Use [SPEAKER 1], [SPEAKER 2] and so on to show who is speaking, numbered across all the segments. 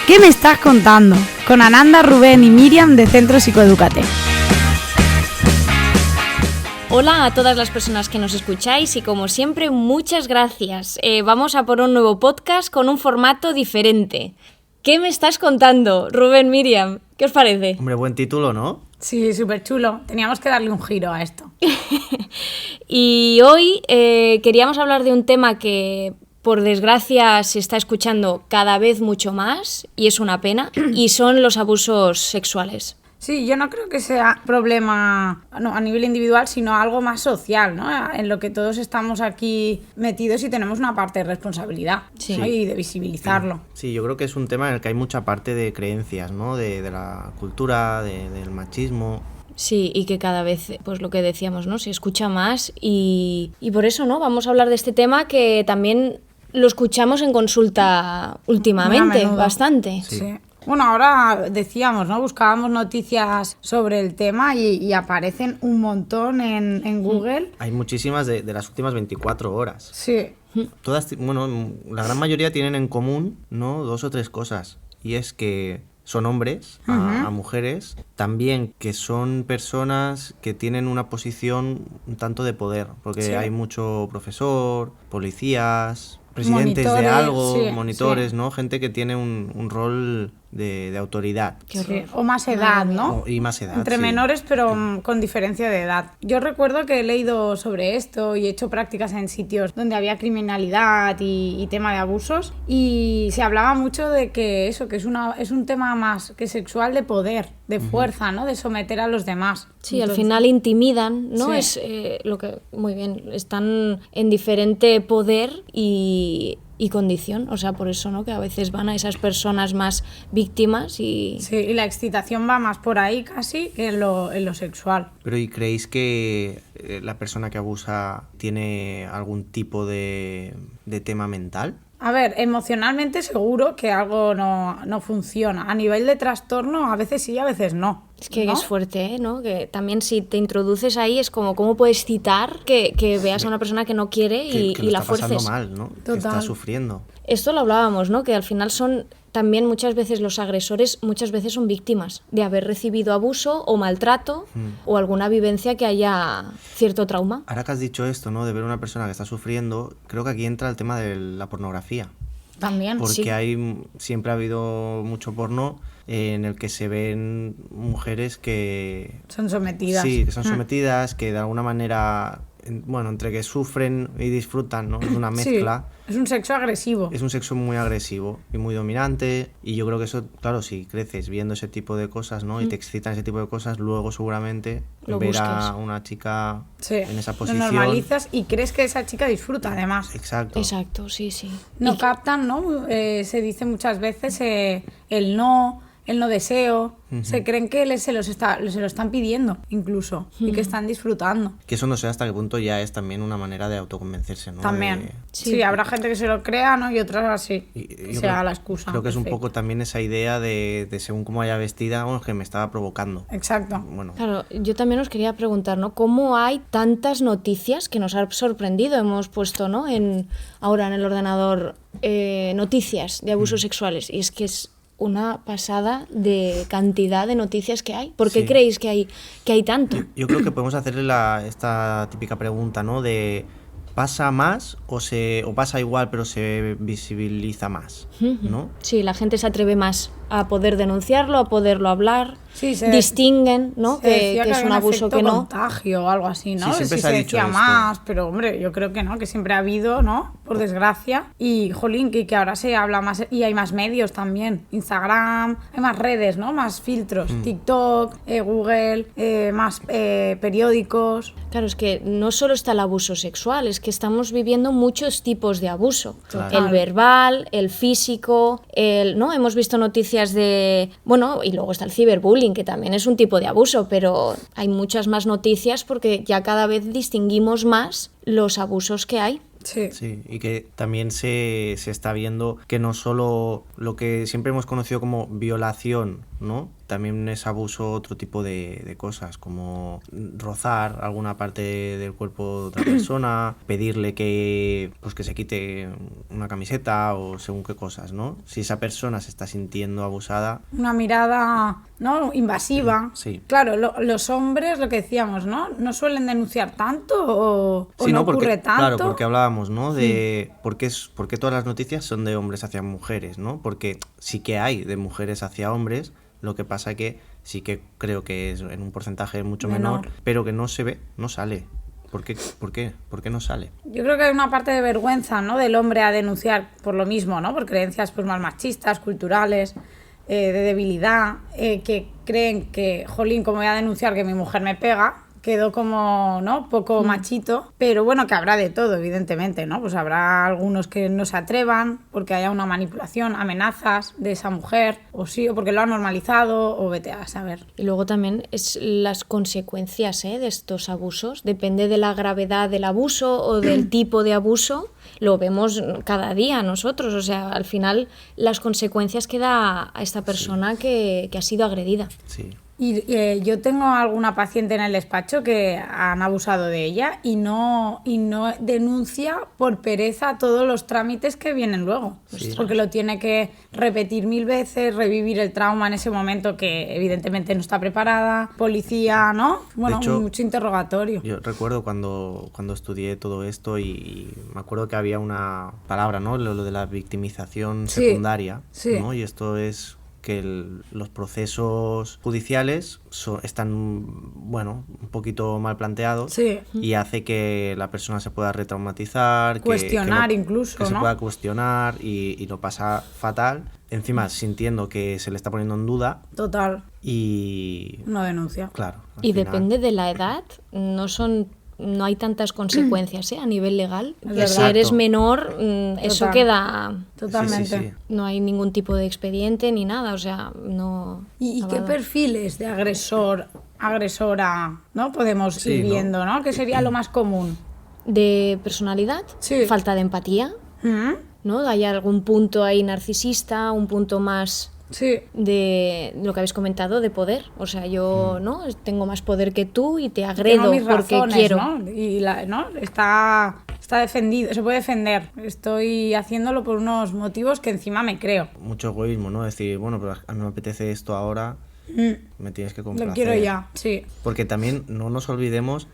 [SPEAKER 1] ¿Qué me estás contando? Con Ananda, Rubén y Miriam de Centro Psicoeducate.
[SPEAKER 2] Hola a todas las personas que nos escucháis y como siempre muchas gracias. Vamos a por un nuevo podcast con un formato diferente. ¿Qué me estás contando, Rubén, Miriam? ¿Qué os parece?
[SPEAKER 3] Hombre, buen título, ¿no?
[SPEAKER 1] Sí, súper chulo. Teníamos que darle un giro a esto.
[SPEAKER 2] Y hoy queríamos hablar de un tema que por desgracia se está escuchando cada vez mucho más y es una pena, y son los abusos sexuales.
[SPEAKER 1] Sí, yo no creo que sea problema a nivel individual, sino algo más social, ¿no? En lo que todos estamos aquí metidos y tenemos una parte de responsabilidad,
[SPEAKER 2] sí,
[SPEAKER 1] ¿no? Y de visibilizarlo.
[SPEAKER 3] Sí, yo creo que es un tema en el que hay mucha parte de creencias, ¿no? De la cultura, del machismo.
[SPEAKER 2] Sí, y que cada vez, pues lo que decíamos, ¿no? Se escucha más y por eso, ¿no? Vamos a hablar de este tema que también lo escuchamos en consulta últimamente, bastante.
[SPEAKER 1] Sí. Bueno, ahora decíamos, ¿no? Buscábamos noticias sobre el tema y aparecen un montón en Google.
[SPEAKER 3] Hay muchísimas de las últimas 24 horas.
[SPEAKER 1] Sí.
[SPEAKER 3] Todas, bueno, la gran mayoría tienen en común, ¿no? 2 o 3 cosas. Y es que son hombres a mujeres, también que son personas que tienen una posición un tanto de poder, porque hay mucho profesor, policías, presidentes monitores, de algo, monitores, ¿no? Gente que tiene un rol de autoridad.
[SPEAKER 1] Sí. O más edad, ¿no?
[SPEAKER 3] Y más edad,
[SPEAKER 1] entre menores, pero con diferencia de edad. Yo recuerdo que he leído sobre esto y he hecho prácticas en sitios donde había criminalidad y tema de abusos, y se hablaba mucho de que eso, que es un tema más que sexual, de poder, de fuerza, ¿no? De someter a los demás.
[SPEAKER 2] Sí, entonces, al final intimidan, ¿no?
[SPEAKER 1] Sí.
[SPEAKER 2] Es lo que, muy bien, están en diferente poder y condición, o sea, por eso, ¿no? Que a veces van a esas personas más víctimas y...
[SPEAKER 1] Sí, y la excitación va más por ahí casi que en lo sexual.
[SPEAKER 3] Pero ¿y creéis que la persona que abusa tiene algún tipo de tema mental?
[SPEAKER 1] A ver, emocionalmente seguro que algo no funciona. A nivel de trastorno, a veces sí, a veces no.
[SPEAKER 2] Es que
[SPEAKER 1] ¿no?
[SPEAKER 2] es fuerte, ¿no? Que también si te introduces ahí es como, ¿cómo puedes citar que veas a una persona que no quiere y la fuerces?
[SPEAKER 3] Que lo está pasando mal, ¿no?
[SPEAKER 1] Total.
[SPEAKER 3] Que está sufriendo.
[SPEAKER 2] Esto lo hablábamos, ¿no? Que al final son también muchas veces los agresores, muchas veces son víctimas de haber recibido abuso o maltrato o alguna vivencia que haya cierto trauma.
[SPEAKER 3] Ahora que has dicho esto, ¿no? De ver a una persona que está sufriendo, creo que aquí entra el tema de la pornografía.
[SPEAKER 1] También,
[SPEAKER 3] porque
[SPEAKER 1] sí.
[SPEAKER 3] Siempre ha habido mucho porno en el que se ven mujeres que...
[SPEAKER 1] son sometidas.
[SPEAKER 3] Sí, que son sometidas, que de alguna manera, bueno, entre que sufren y disfrutan, ¿no? Es una mezcla.
[SPEAKER 1] Sí. Es un sexo agresivo.
[SPEAKER 3] Es un sexo muy agresivo y muy dominante, y yo creo que eso, claro, si creces viendo ese tipo de cosas, ¿no? Y te excitan ese tipo de cosas, luego seguramente ver
[SPEAKER 2] busques
[SPEAKER 3] a una chica en esa posición...
[SPEAKER 1] Lo normalizas y crees que esa chica disfruta, además.
[SPEAKER 3] Exacto.
[SPEAKER 2] Exacto, sí, sí.
[SPEAKER 1] No captan, ¿no? Se dice muchas veces el no deseo. Se creen que se lo están pidiendo, incluso, y que están disfrutando.
[SPEAKER 3] Que eso no sé hasta qué punto ya es también una manera de autoconvencerse, ¿no?
[SPEAKER 1] También. Sí, habrá gente que se lo crea, ¿no? Y otras así, que sea la excusa.
[SPEAKER 3] Creo que es un
[SPEAKER 1] perfecto.
[SPEAKER 3] poco también esa idea de según cómo haya vestida, bueno, que me estaba provocando.
[SPEAKER 1] Exacto.
[SPEAKER 3] Bueno.
[SPEAKER 2] Claro, yo también os quería preguntar, ¿no? ¿Cómo hay tantas noticias que nos ha sorprendido? Hemos puesto, ¿no? Ahora en el ordenador noticias de abusos sexuales, y es que es una pasada de cantidad de noticias que hay. ¿Por qué creéis que hay tanto?
[SPEAKER 3] Yo creo que podemos hacerle esta típica pregunta, ¿no? De ¿pasa más o pasa igual pero se visibiliza más? ¿No?
[SPEAKER 2] Sí, la gente se atreve más a poder denunciarlo, a poderlo hablar.
[SPEAKER 1] Sí,
[SPEAKER 2] distinguen, ¿no? Que es un abuso que no.
[SPEAKER 1] Contagio o algo así, ¿no?
[SPEAKER 3] Sí, siempre
[SPEAKER 1] si
[SPEAKER 3] se ha
[SPEAKER 1] se
[SPEAKER 3] dicho
[SPEAKER 1] decía
[SPEAKER 3] esto.
[SPEAKER 1] más, pero hombre, yo creo que no, que siempre ha habido, ¿no? Por desgracia. Y, jolín, que ahora se habla más y hay más medios también. Instagram, hay más redes, ¿no? Más filtros. TikTok, Google, más periódicos.
[SPEAKER 2] Claro, es que no solo está el abuso sexual, es que estamos viviendo muchos tipos de abuso.
[SPEAKER 1] Total.
[SPEAKER 2] El verbal, el físico, ¿no? Hemos visto noticias de... Bueno, y luego está el ciberbullying, que también es un tipo de abuso, pero hay muchas más noticias porque ya cada vez distinguimos más los abusos que hay.
[SPEAKER 1] Sí.
[SPEAKER 3] Sí, y que también se está viendo que no solo lo que siempre hemos conocido como violación, ¿no? También es abuso otro tipo de cosas, como rozar alguna parte del cuerpo de otra persona, pedirle que se quite una camiseta o según qué cosas, ¿no? Si esa persona se está sintiendo abusada.
[SPEAKER 1] Una mirada, ¿no? Invasiva.
[SPEAKER 3] Sí.
[SPEAKER 1] Claro, los hombres, lo que decíamos, ¿no? No suelen denunciar tanto o
[SPEAKER 3] Sí,
[SPEAKER 1] no
[SPEAKER 3] porque,
[SPEAKER 1] ocurre tanto.
[SPEAKER 3] claro, porque hablábamos, ¿no? De por qué todas las noticias son de hombres hacia mujeres, ¿no? Porque sí que hay de mujeres hacia hombres, lo que pasa que sí que creo que es en un porcentaje mucho menor, pero que no se ve, no sale. ¿Por qué? ¿Por qué no sale?
[SPEAKER 1] Yo creo que hay una parte de vergüenza, ¿no? Del hombre a denunciar por lo mismo, ¿no? Por creencias pues más machistas, culturales, de debilidad, que creen que, jolín, como voy a denunciar que mi mujer me pega, quedó como, ¿no? Poco machito, pero bueno, que habrá de todo, evidentemente, ¿no? Pues habrá algunos que no se atrevan porque haya una manipulación, amenazas de esa mujer, o sí, o porque lo ha normalizado, o vete a saber.
[SPEAKER 2] Y luego también es las consecuencias de estos abusos. Depende de la gravedad del abuso o del tipo de abuso. Lo vemos cada día nosotros. O sea, al final las consecuencias que da a esta persona que ha sido agredida.
[SPEAKER 3] Sí.
[SPEAKER 1] Y yo tengo alguna paciente en el despacho que han abusado de ella y no denuncia por pereza todos los trámites que vienen luego.
[SPEAKER 3] Sí.
[SPEAKER 1] Porque lo tiene que repetir 1000 veces, revivir el trauma en ese momento que evidentemente no está preparada, policía, ¿no? Bueno,
[SPEAKER 3] De hecho,
[SPEAKER 1] mucho interrogatorio.
[SPEAKER 3] Yo recuerdo cuando estudié todo esto y me acuerdo que había una palabra, ¿no? Lo de la victimización secundaria,
[SPEAKER 1] sí.
[SPEAKER 3] ¿no? Y esto es que los procesos judiciales están, bueno, un poquito mal planteados,
[SPEAKER 1] Sí.
[SPEAKER 3] y hace que la persona se pueda retraumatizar,
[SPEAKER 1] Cuestionar incluso,
[SPEAKER 3] que se
[SPEAKER 1] ¿no?
[SPEAKER 3] pueda cuestionar y lo pasa fatal, encima sintiendo que se le está poniendo en duda
[SPEAKER 1] Total,
[SPEAKER 3] y...
[SPEAKER 1] no denuncia.
[SPEAKER 3] Claro. al
[SPEAKER 2] Y
[SPEAKER 3] final-
[SPEAKER 2] depende de la edad, no hay tantas consecuencias a nivel legal.
[SPEAKER 1] Es
[SPEAKER 2] Que si
[SPEAKER 1] verdad.
[SPEAKER 2] eres menor, eso
[SPEAKER 1] Total.
[SPEAKER 2] queda...
[SPEAKER 1] Totalmente.
[SPEAKER 3] Sí, sí, sí.
[SPEAKER 2] No hay ningún tipo de expediente ni nada, o sea, no...
[SPEAKER 1] ¿Y
[SPEAKER 2] no
[SPEAKER 1] qué
[SPEAKER 2] va a dar.
[SPEAKER 1] perfiles de agresora, ¿no? Podemos
[SPEAKER 3] Sí,
[SPEAKER 1] ir
[SPEAKER 3] ¿no?
[SPEAKER 1] viendo, ¿no? ¿Qué sería lo más común?
[SPEAKER 2] De personalidad,
[SPEAKER 1] Sí.
[SPEAKER 2] falta de empatía,
[SPEAKER 1] ¿Mm?
[SPEAKER 2] ¿no? Hay algún punto ahí narcisista, un punto más
[SPEAKER 1] Sí,
[SPEAKER 2] de lo que habéis comentado, de poder. O sea, yo no tengo más poder que tú y te agredo
[SPEAKER 1] tengo mis
[SPEAKER 2] porque
[SPEAKER 1] razones,
[SPEAKER 2] quiero.
[SPEAKER 1] ¿no? Y ¿no? Está defendido, se puede defender. Estoy haciéndolo por unos motivos que encima me creo.
[SPEAKER 3] Mucho egoísmo, ¿no? Decir, bueno, pero a mí me apetece esto ahora, me tienes que complacer.
[SPEAKER 1] Lo quiero ya, sí.
[SPEAKER 3] Porque también no nos olvidemos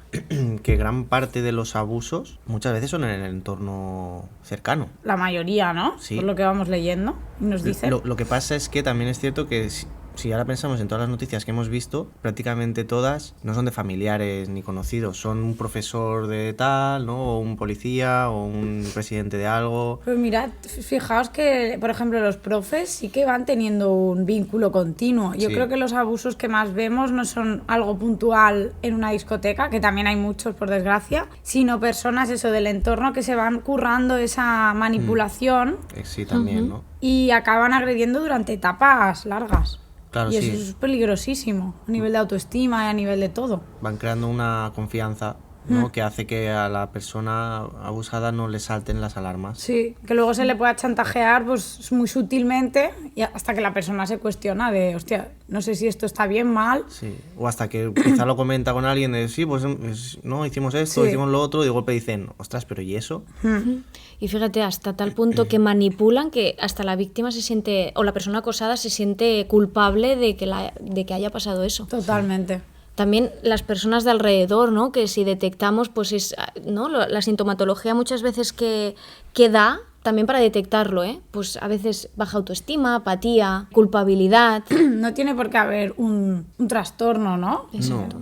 [SPEAKER 3] que gran parte de los abusos muchas veces son en el entorno cercano.
[SPEAKER 1] La mayoría, ¿no?
[SPEAKER 3] Sí.
[SPEAKER 1] Por lo que vamos leyendo. Y nos dicen.
[SPEAKER 3] Lo que pasa es que también es cierto que si ahora pensamos en todas las noticias que hemos visto, prácticamente todas no son de familiares ni conocidos, son un profesor de tal, ¿no? O un policía o un presidente de algo.
[SPEAKER 1] Pues mirad, fijaos que, por ejemplo, los profes sí que van teniendo un vínculo continuo. Yo
[SPEAKER 3] Sí.
[SPEAKER 1] creo que los abusos que más vemos no son algo puntual en una discoteca, que también hay muchos, por desgracia, sino personas, eso, del entorno que se van currando esa manipulación
[SPEAKER 3] Sí, también, ¿no?
[SPEAKER 1] y acaban agrediendo durante etapas largas.
[SPEAKER 3] Claro,
[SPEAKER 1] y eso
[SPEAKER 3] sí.
[SPEAKER 1] es peligrosísimo, a nivel de autoestima y a nivel de todo.
[SPEAKER 3] Van creando una confianza, ¿no? Que hace que a la persona abusada no le salten las alarmas.
[SPEAKER 1] Sí, que luego se le pueda chantajear pues muy sutilmente y hasta que la persona se cuestiona de, hostia, no sé si esto está bien, mal.
[SPEAKER 3] Sí, o hasta que quizá lo comenta con alguien de, sí, pues no, hicimos esto,
[SPEAKER 1] Sí.
[SPEAKER 3] hicimos lo otro, y de golpe dicen, ostras, pero ¿y eso?
[SPEAKER 2] Y fíjate, hasta tal punto que manipulan que hasta la víctima se siente, o la persona acosada se siente culpable de que haya pasado eso.
[SPEAKER 1] Totalmente.
[SPEAKER 2] También las personas de alrededor, ¿no? Que si detectamos, pues es, ¿no? La sintomatología muchas veces que da, también para detectarlo, pues a veces baja autoestima, apatía, culpabilidad.
[SPEAKER 1] No tiene por qué haber un trastorno, ¿no?
[SPEAKER 2] Exacto.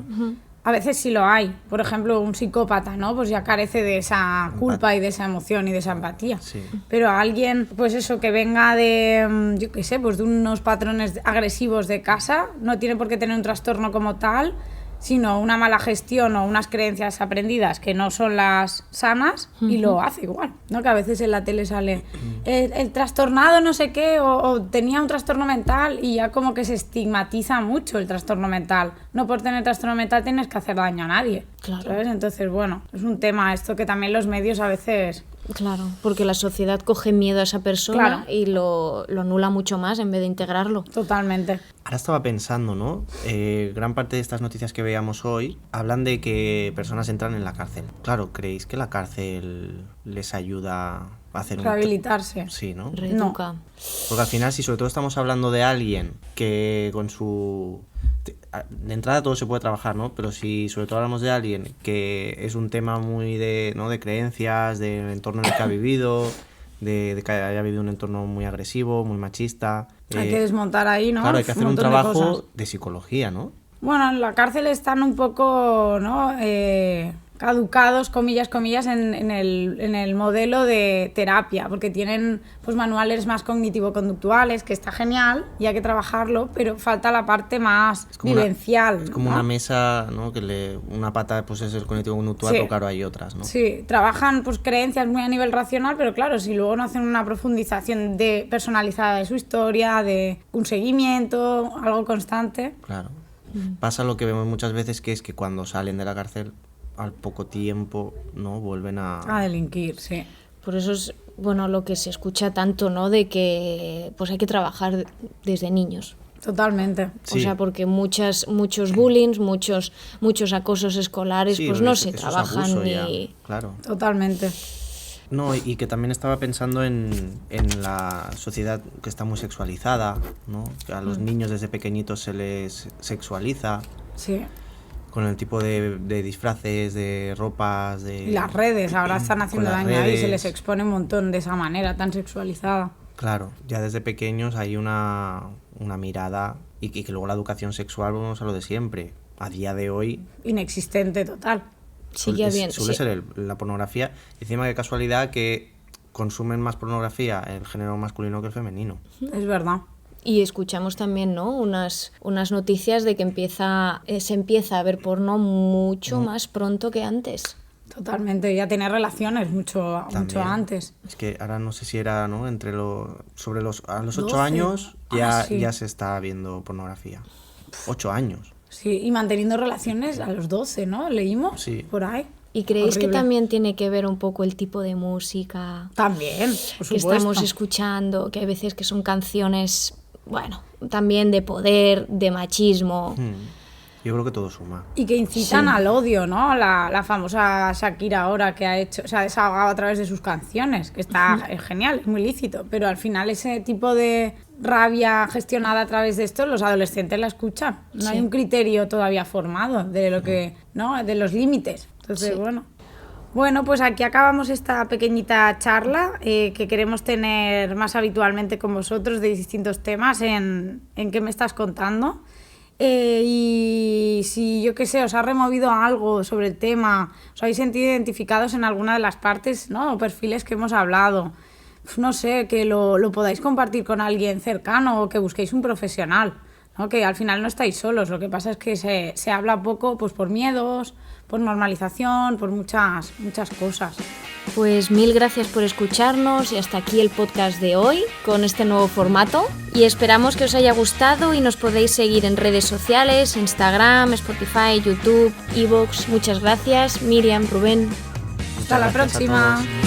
[SPEAKER 1] A veces sí lo hay. Por ejemplo, un psicópata, ¿no? Pues ya carece de esa culpa y de esa emoción y de esa empatía.
[SPEAKER 3] Sí.
[SPEAKER 1] Pero alguien, pues eso, que venga de, yo qué sé, pues de unos patrones agresivos de casa, no tiene por qué tener un trastorno como tal, sino una mala gestión o unas creencias aprendidas que no son las sanas y lo hace igual, ¿no? Que a veces en la tele sale el trastornado no sé qué o tenía un trastorno mental y ya como que se estigmatiza mucho el trastorno mental. No por tener trastorno mental tienes que hacer daño a nadie,
[SPEAKER 2] Claro.
[SPEAKER 1] ¿sabes? Entonces, bueno, es un tema esto que también los medios a veces...
[SPEAKER 2] Claro, porque la sociedad coge miedo a esa persona
[SPEAKER 1] Claro.
[SPEAKER 2] y lo anula mucho más en vez de integrarlo.
[SPEAKER 1] Totalmente.
[SPEAKER 3] Ahora estaba pensando, ¿no? Gran parte de estas noticias que veíamos hoy hablan de que personas entran en la cárcel. Claro, ¿creéis que la cárcel les ayuda a hacer
[SPEAKER 1] Rehabilitarse.
[SPEAKER 3] Sí, ¿no?
[SPEAKER 2] Reeduca.
[SPEAKER 3] Porque al final, si sobre todo estamos hablando de alguien que con su... De entrada todo se puede trabajar, ¿no? Pero si sobre todo hablamos de alguien que es un tema muy de, ¿no? de creencias, del entorno en el que ha vivido, de que haya vivido un entorno muy agresivo, muy machista...
[SPEAKER 1] Hay que desmontar ahí, ¿no?
[SPEAKER 3] Claro, hay que hacer un
[SPEAKER 1] montón de
[SPEAKER 3] trabajo
[SPEAKER 1] cosas.
[SPEAKER 3] de psicología, ¿no?
[SPEAKER 1] Bueno, en la cárcel están un poco, ¿no? Caducados, comillas, en el modelo de terapia, porque tienen pues manuales más cognitivo-conductuales, que está genial, y hay que trabajarlo, pero falta la parte más vivencial.
[SPEAKER 3] Es como
[SPEAKER 1] ¿no?
[SPEAKER 3] una mesa, ¿no? Una pata pues es el cognitivo-conductual,
[SPEAKER 1] Sí.
[SPEAKER 3] pero claro, hay otras, ¿no?
[SPEAKER 1] Sí, trabajan pues creencias muy a nivel racional, pero claro, si luego no hacen una profundización personalizada de su historia, de un seguimiento, algo constante.
[SPEAKER 3] Claro. Pasa lo que vemos muchas veces, que es que cuando salen de la cárcel, al poco tiempo, ¿no? Vuelven
[SPEAKER 1] A delinquir, sí.
[SPEAKER 2] Por eso es, bueno, lo que se escucha tanto, ¿no? De que pues hay que trabajar desde niños.
[SPEAKER 1] Totalmente.
[SPEAKER 3] Sí.
[SPEAKER 2] O sea, porque muchos bullying, muchos acosos escolares,
[SPEAKER 3] Sí,
[SPEAKER 2] pues no
[SPEAKER 3] eso
[SPEAKER 2] se
[SPEAKER 3] es
[SPEAKER 2] trabajan
[SPEAKER 3] abuso
[SPEAKER 2] ni...
[SPEAKER 3] ya, claro.
[SPEAKER 1] Totalmente.
[SPEAKER 3] No, y que también estaba pensando en la sociedad que está muy sexualizada, ¿no? Que a los niños desde pequeñitos se les sexualiza
[SPEAKER 1] Sí.
[SPEAKER 3] con el tipo de disfraces, de ropas, de...
[SPEAKER 1] Y las redes ahora están haciendo
[SPEAKER 3] las
[SPEAKER 1] daño ahí, se
[SPEAKER 3] redes.
[SPEAKER 1] les expone un montón de esa manera tan sexualizada.
[SPEAKER 3] Claro, ya desde pequeños hay una mirada y que luego la educación sexual, vamos a lo de siempre. A día de hoy
[SPEAKER 1] Inexistente total.
[SPEAKER 2] Sigue bien,
[SPEAKER 3] suele
[SPEAKER 2] sí.
[SPEAKER 3] ser la pornografía. Encima, qué casualidad que consumen más pornografía el género masculino que el femenino.
[SPEAKER 1] Es verdad.
[SPEAKER 2] Y escuchamos también, ¿no? Unas noticias de que se empieza a ver porno mucho más pronto que antes.
[SPEAKER 1] Totalmente. Ya tener relaciones mucho
[SPEAKER 3] También.
[SPEAKER 1] antes.
[SPEAKER 3] Es que ahora no sé si era, ¿no? A los 8
[SPEAKER 1] 12,
[SPEAKER 3] años
[SPEAKER 1] ¿no?
[SPEAKER 3] ya,
[SPEAKER 1] Sí.
[SPEAKER 3] ya se está viendo pornografía. 8 años.
[SPEAKER 1] Sí, y manteniendo relaciones a los 12, ¿no? Leímos
[SPEAKER 3] Sí.
[SPEAKER 1] por ahí.
[SPEAKER 2] ¿Y creéis que
[SPEAKER 1] Horrible.
[SPEAKER 2] también tiene que ver un poco el tipo de música
[SPEAKER 1] También, por
[SPEAKER 2] que
[SPEAKER 1] supuesto.
[SPEAKER 2] estamos escuchando? Que hay veces que son canciones, bueno, también de poder, de machismo.
[SPEAKER 3] Yo creo que todo suma.
[SPEAKER 1] Y que incitan
[SPEAKER 2] Sí.
[SPEAKER 1] al odio, ¿no? La famosa Shakira ahora que se ha desahogado a través de sus canciones, que está genial, es muy lícito, pero al final ese tipo de rabia gestionada a través de esto, los adolescentes la escuchan. No hay
[SPEAKER 2] Sí.
[SPEAKER 1] un criterio todavía formado de lo que, ¿no? De los límites. Entonces,
[SPEAKER 2] Sí.
[SPEAKER 1] Bueno, pues aquí acabamos esta pequeñita charla que queremos tener más habitualmente con vosotros de distintos temas en qué me estás contando. Y si, yo qué sé, os ha removido algo sobre el tema, os habéis sentido identificados en alguna de las partes, ¿no? O perfiles que hemos hablado, pues no sé, que lo podáis compartir con alguien cercano o que busquéis un profesional, ¿no? Que al final no estáis solos, lo que pasa es que se habla poco pues por miedos, por normalización, por muchas cosas.
[SPEAKER 2] Pues mil gracias por escucharnos y hasta aquí el podcast de hoy con este nuevo formato. Y esperamos que os haya gustado y nos podéis seguir en redes sociales, Instagram, Spotify, YouTube, iVoox. Muchas gracias, Miriam, Rubén.
[SPEAKER 1] Hasta la
[SPEAKER 3] Muchas gracias a
[SPEAKER 1] próxima.
[SPEAKER 3] todos.